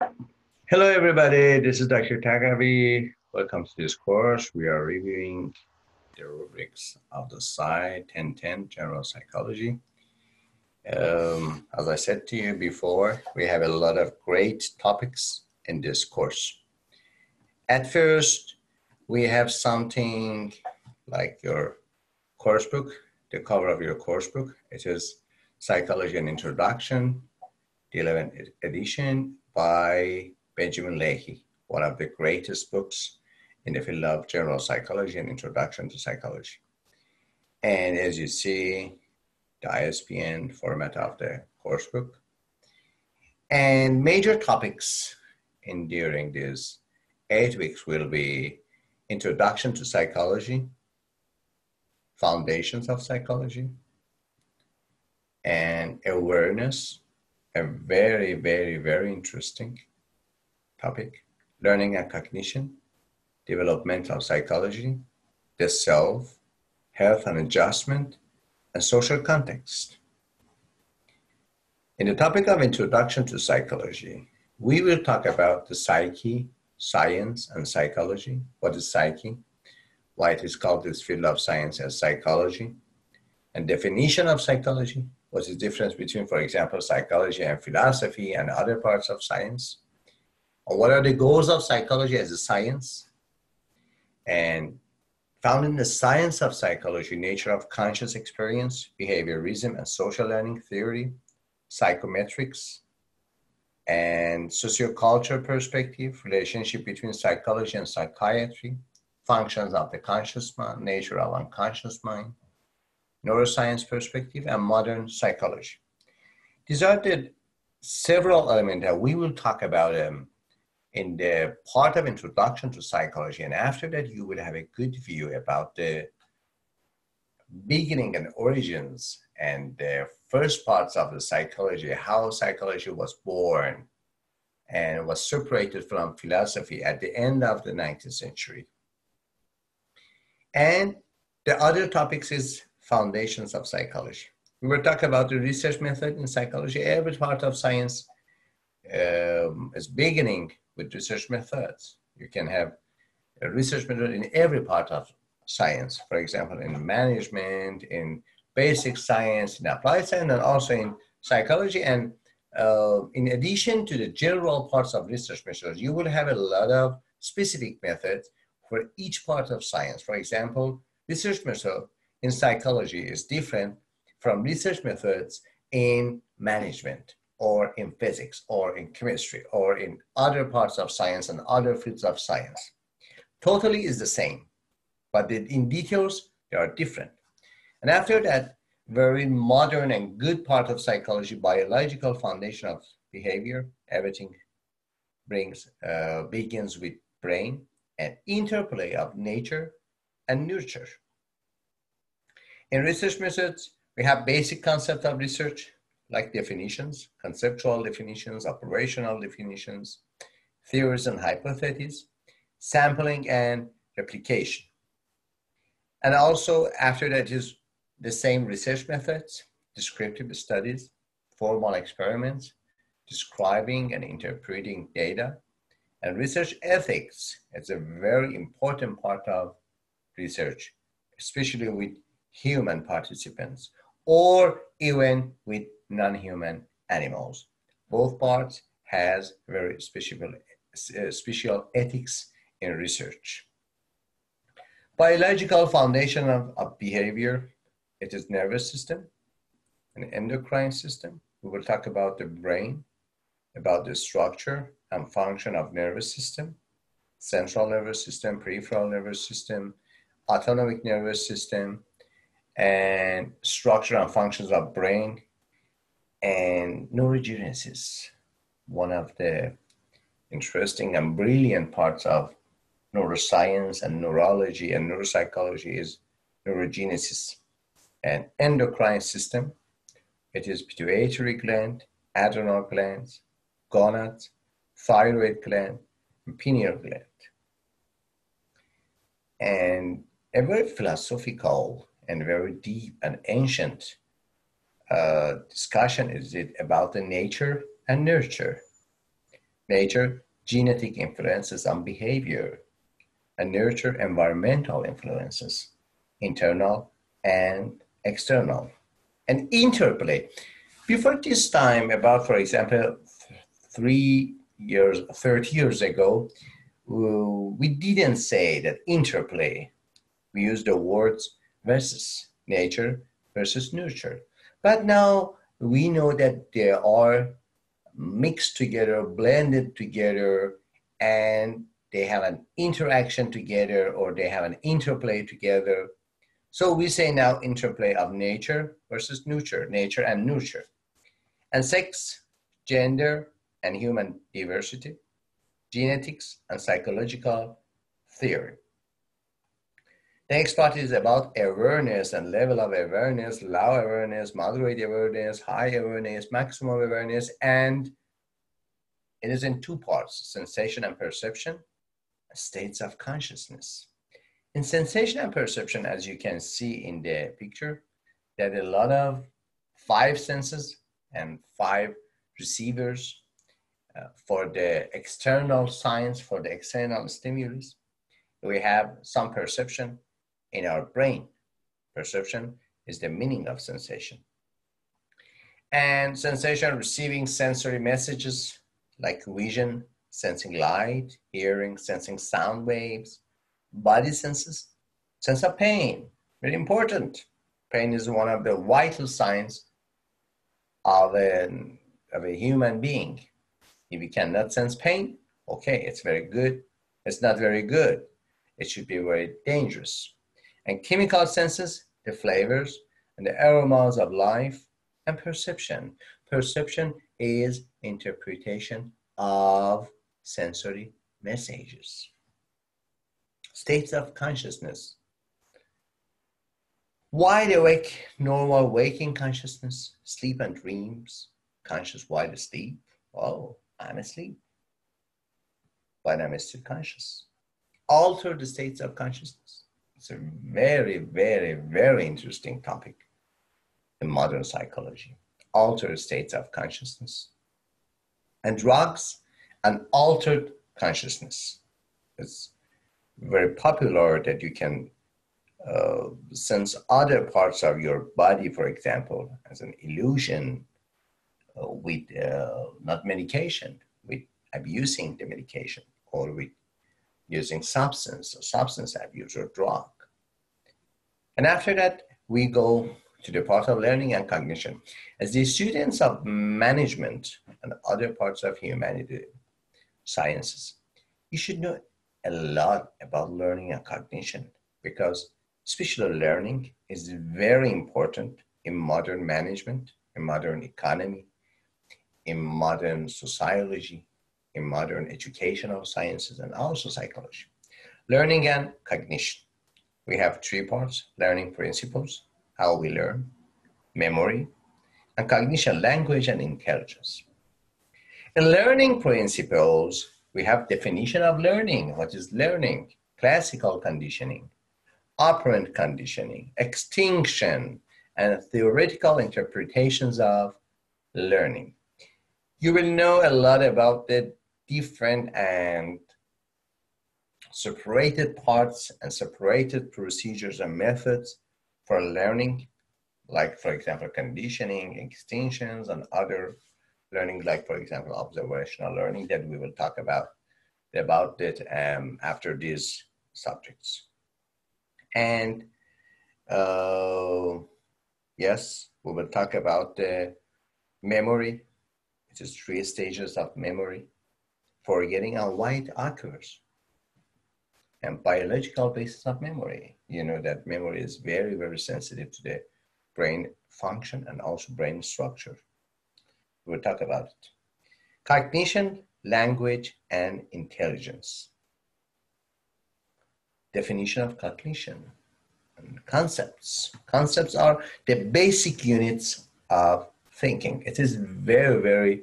Hello, everybody. This is Dr. Tagavi. Welcome to this course. We are reviewing the rubrics of the Psy 1010 General Psychology. As I said to you before, we have a lot of great topics in this course. At first, we have something like your course book, the cover of your course book. It is Psychology and Introduction, the 11th edition by Benjamin Lahey, one of the greatest books in the field of general psychology and introduction to psychology. And as you see, the ISBN format of the course book. And major topics during these 8 weeks will be introduction to psychology, foundations of psychology, and awareness, a very, very, very interesting topic, learning and cognition, developmental psychology, the self, health and adjustment, and social context. In the topic of introduction to psychology, we will talk about the psyche, science, and psychology. What is psyche? Why it is called this field of science as psychology, and definition of psychology. What's the difference between, for example, psychology and philosophy and other parts of science? What are the goals of psychology as a science? And found in the science of psychology, nature of conscious experience, behaviorism and social learning theory, psychometrics, and socioculture perspective, relationship between psychology and psychiatry, functions of the conscious mind, nature of unconscious mind, neuroscience perspective, and modern psychology. These are the several elements that we will talk about in the part of introduction to psychology. And after that, you will have a good view about the beginning and origins and the first parts of the psychology, how psychology was born and was separated from philosophy at the end of the 19th century. And the other topics is foundations of psychology. We will talk about the research method in psychology. Every part of science is beginning with research methods. You can have a research method in every part of science, for example, in management, in basic science, in applied science, and also in psychology. And in addition to the general parts of research methods, you will have a lot of specific methods for each part of science. For example, research method in psychology is different from research methods in management, or in physics, or in chemistry, or in other parts of science and other fields of science. Totally is the same, but in details, they are different. And after that, very modern and good part of psychology, biological foundation of behavior, everything begins with brain and interplay of nature and nurture. In research methods, we have basic concept of research, like definitions, conceptual definitions, operational definitions, theories and hypotheses, sampling and replication. And also after that is the same research methods, descriptive studies, formal experiments, describing and interpreting data, and research ethics. It's a very important part of research, especially with human participants, or even with non-human animals. Both parts has very special ethics in research. Biological foundation of behavior, it is nervous system, an endocrine system. We will talk about the brain, about the structure and function of nervous system, central nervous system, peripheral nervous system, autonomic nervous system, and structure and functions of brain, and neurogenesis. One of the interesting and brilliant parts of neuroscience and neurology and neuropsychology is neurogenesis. And endocrine system, it is pituitary gland, adrenal glands, gonads, thyroid gland, and pineal gland. And a very philosophical and very deep and ancient discussion is it about the nature and nurture. nature, genetic influences on behavior, and nurture, environmental influences, internal and external, and interplay. Before this time, about, for example, 30 years ago, we didn't say that interplay. We used the words versus nature versus nurture. But now we know that they are mixed together, blended together, and they have an interaction together, or they have an interplay together. So we say now interplay of nature versus nurture, nature and nurture. And sex, gender, and human diversity, genetics, and psychological theory. The next part is about awareness and level of awareness, low awareness, moderate awareness, high awareness, maximum awareness, and it is in two parts, sensation and perception, states of consciousness. In sensation and perception, as you can see in the picture, there are a lot of 5 senses and 5 receivers for the external signs, for the external stimulus. We have some perception in our brain. Perception is the meaning of sensation. And sensation, receiving sensory messages like vision, sensing light, hearing, sensing sound waves, body senses, sense of pain, very important. Pain is one of the vital signs of a human being. If you cannot sense pain, okay, it's very good. It's not very good. It should be very dangerous. And chemical senses, the flavors and the aromas of life, and perception. Perception is interpretation of sensory messages. States of consciousness. Wide awake, normal waking consciousness, sleep and dreams, conscious while asleep. Oh, I'm asleep, but I'm still conscious. Altered states of consciousness. It's a very, very, very interesting topic in modern psychology. Altered states of consciousness. And drugs and altered consciousness. It's very popular that you can sense other parts of your body, for example, as an illusion with not medication, with abusing the medication, or with using substance or substance abuse or drug. And after that, we go to the part of learning and cognition. As the students of management and other parts of humanity sciences, you should know a lot about learning and cognition, because special learning is very important in modern management, in modern economy, in modern sociology, in modern educational sciences, and also psychology. Learning and cognition. We have 3 parts: learning principles, how we learn, memory, and cognition, language and intelligence. In learning principles, we have definition of learning. What is learning? Classical conditioning, operant conditioning, extinction, and theoretical interpretations of learning. You will know a lot about the different and separated parts and separated procedures and methods for learning, like, for example, conditioning, extinctions, and other learning, like, for example, observational learning, that we will talk about it after these subjects. And yes, we will talk about the memory. It is 3 stages of memory: forgetting and why it occurs, and biological basis of memory. You know that memory is very, very sensitive to the brain function and also brain structure. We'll talk about it. Cognition, language, and intelligence. Definition of cognition and concepts. Concepts are the basic units of thinking. It is very, very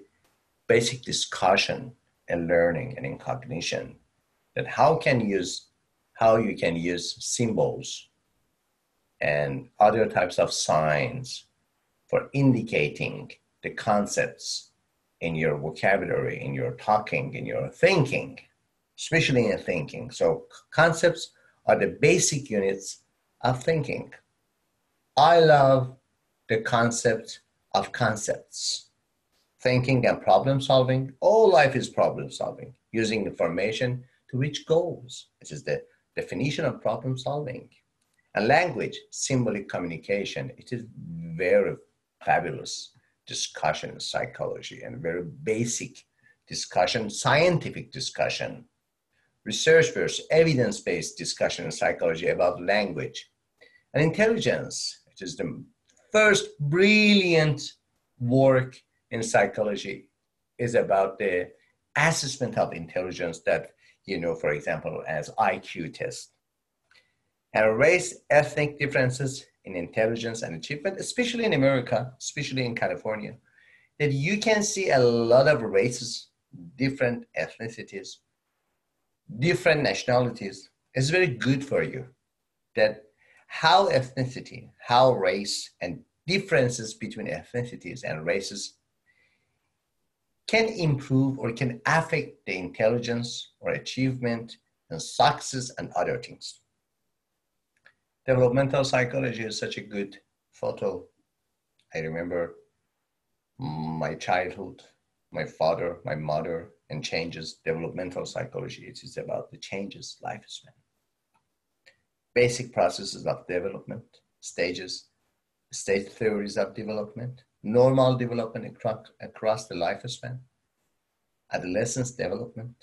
basic discussion in learning and in cognition, that how you can use symbols and other types of signs for indicating the concepts in your vocabulary, in your talking, in your thinking, especially in thinking. So concepts are the basic units of thinking. I love the concept of concepts. Thinking and problem solving, all life is problem solving, using information to reach goals, which is the definition of problem solving. And language, symbolic communication, it is very fabulous discussion in psychology and very basic discussion, scientific discussion, research versus evidence-based discussion in psychology about language. And intelligence, which is the first brilliant work in psychology, is about the assessment of intelligence that, you know, for example, as IQ test. And race, ethnic differences in intelligence and achievement, especially in America, especially in California, that you can see a lot of races, different ethnicities, different nationalities. Is very good for you. That how ethnicity, how race, and differences between ethnicities and races can improve or can affect the intelligence or achievement and success and other things. Developmental psychology is such a good photo. I remember my childhood, my father, my mother, and changes. Developmental psychology, it is about the changes, lifespan. Basic processes of development, stages, stage theories of development, normal development across the lifespan, adolescence development,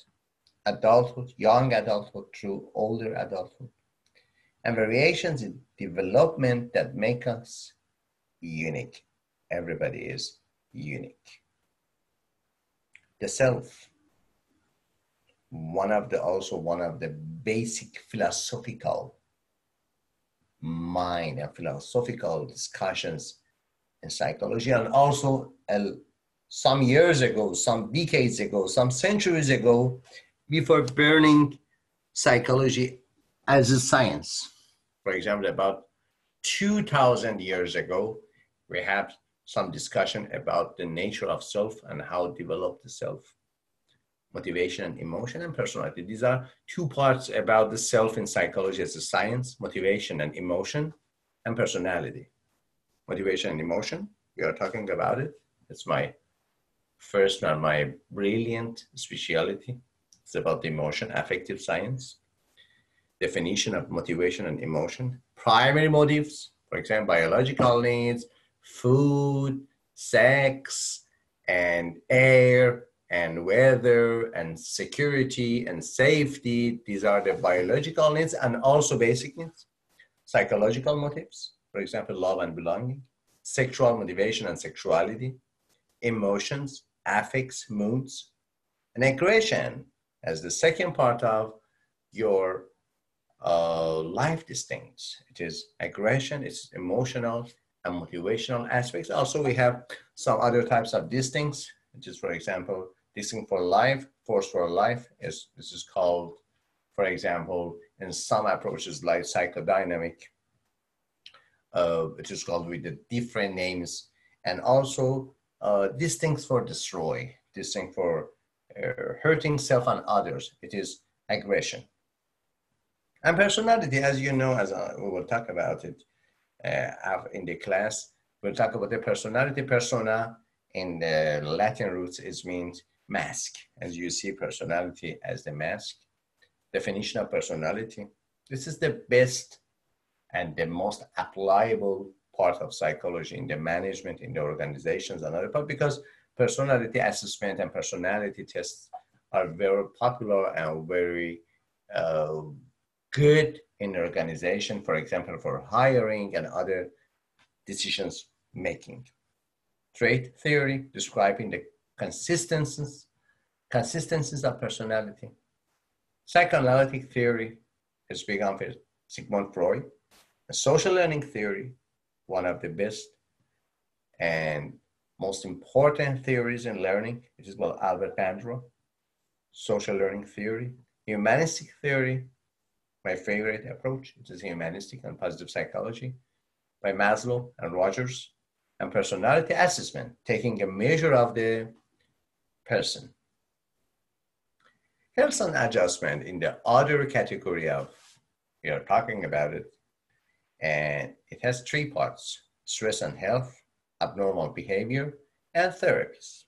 adulthood, young adulthood through older adulthood, and variations in development that make us unique. Everybody is unique. The self, one of the basic philosophical mind and philosophical discussions in psychology, and also some years ago, some decades ago, some centuries ago, before burning psychology as a science. For example, about 2,000 years ago, we had some discussion about the nature of self and how to develop the self. Motivation, emotion, and personality. These are two parts about the self in psychology as a science: motivation and emotion, and personality. Motivation and emotion, we are talking about it. It's my first and my brilliant specialty. It's about the emotion, affective science. Definition of motivation and emotion. Primary motives, for example, biological needs, food, sex, and air, and weather, and security, and safety. These are the biological needs, and also basic needs. Psychological motives, for example, love and belonging. Sexual motivation and sexuality. Emotions, affects, moods. And aggression as the second part of your life distincts. It is aggression, it's emotional and motivational aspects. Also, we have some other types of distincts, which is, for example, distinct for life, force for life. This is called, for example, in some approaches like psychodynamic, it is called with the different names. And also distincts for destroy, distinct for hurting self and others. It is aggression. And personality, as you know, as we will talk about it in the class, we'll talk about the personality. Persona in the Latin roots means mask. As you see, personality as the mask. Definition of personality. This is the best and the most applicable part of psychology in the management, in the organizations, and other part, because personality assessment and personality tests are very popular and very good in organization, for example, for hiring and other decisions making. Trait theory, describing the consistencies of personality. Psychoanalytic theory is begun with Sigmund Freud. A social learning theory, one of the best and most important theories in learning, which is by Albert Bandura. Social learning theory. Humanistic theory, my favorite approach, it is humanistic and positive psychology by Maslow and Rogers. And personality assessment, taking a measure of the person. Health and adjustment in the other category of, we are talking about it, and it has three parts: stress and health, abnormal behavior, and therapies.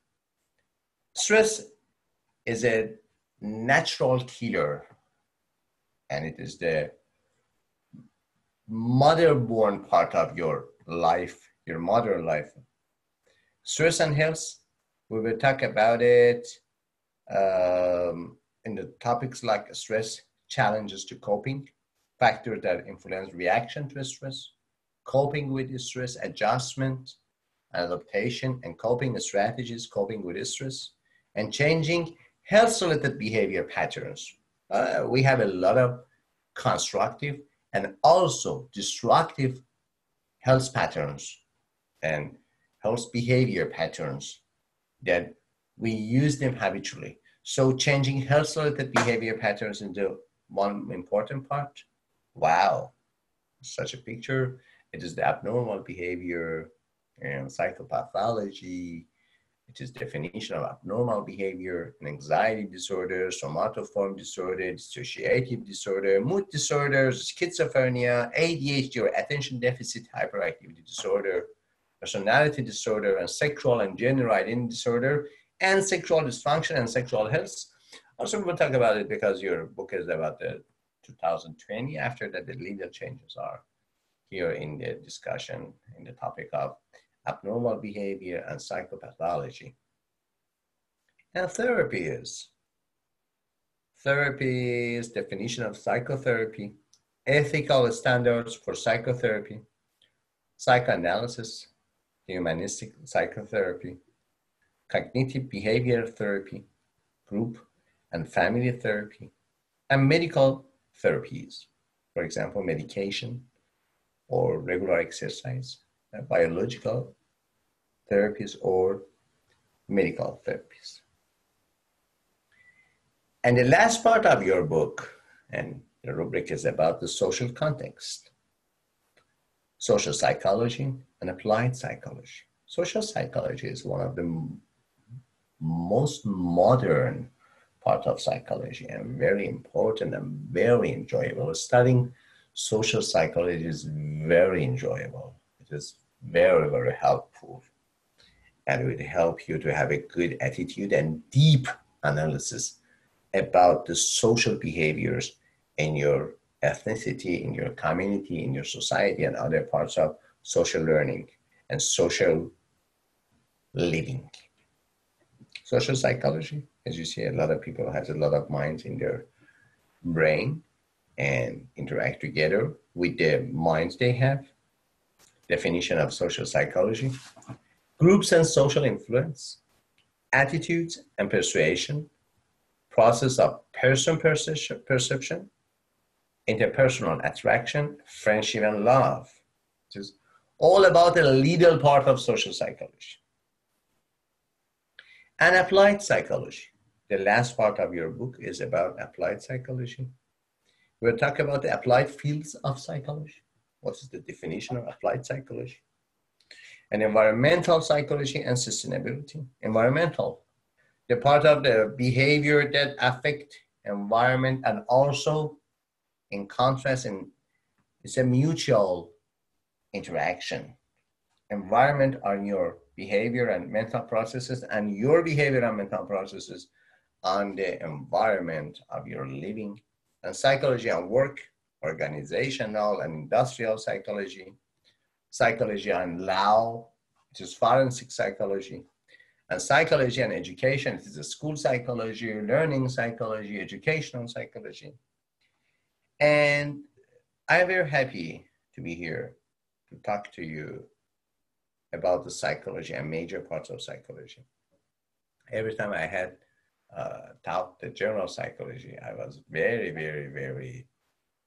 Stress is a natural killer, and it is the mother-born part of your life, your modern life. Stress and health, we will talk about it in the topics like stress, challenges to coping, factors that influence reaction to stress, coping with stress, adjustment, adaptation, and coping strategies, coping with stress, and changing health-related behavior patterns. We have a lot of constructive and also destructive health patterns and health behavior patterns that we use them habitually. So changing health-related behavior patterns into one important part. Wow, such a picture. It is the abnormal behavior and psychopathology. It is definition of abnormal behavior, an anxiety disorder, somatoform disorder, dissociative disorder, mood disorders, schizophrenia, ADHD or attention deficit hyperactivity disorder, personality disorder, and sexual and gender identity disorder, and sexual dysfunction and sexual health. Also, we'll talk about it because your book is about the 2020. After that, the legal changes are here in the discussion in the topic of abnormal behavior and psychopathology. And therapy is definition of psychotherapy, ethical standards for psychotherapy, psychoanalysis, humanistic psychotherapy, cognitive behavior therapy, group and family therapy, and medical therapies, for example, medication or regular exercise, biological therapies or medical therapies. And the last part of your book, and the rubric is about the social context, social psychology and applied psychology. Social psychology is one of the most modern part of psychology and very important and very enjoyable. Studying social psychology is very enjoyable. It is very, very helpful. And it will help you to have a good attitude and deep analysis about the social behaviors in your ethnicity, in your community, in your society, and other parts of social learning and social living. Social psychology, as you see, a lot of people have a lot of minds in their brain and interact together with the minds they have. Definition of social psychology: groups and social influence, attitudes and persuasion, process of person perception, interpersonal attraction, friendship, and love. It is all about the little part of social psychology. And applied psychology. The last part of your book is about applied psychology. We'll talk about the applied fields of psychology. What is the definition of applied psychology? And environmental psychology and sustainability. Environmental, the part of the behavior that affect environment, and also in contrast, it's a mutual interaction. Environment on your behavior and mental processes, and your behavior and mental processes on the environment of your living. And psychology on work, organizational and industrial psychology, psychology on law, which is forensic psychology, and psychology and education, it is a school psychology, learning psychology, educational psychology. And I'm very happy to be here to talk to you about the psychology and major parts of psychology. Every time I had taught the general psychology, I was very, very, very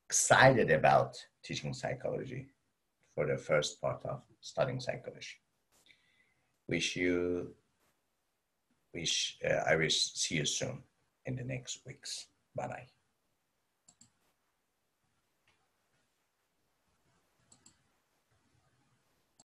excited about teaching psychology for the first part of studying psychology. I wish see you soon in the next weeks. Bye-bye.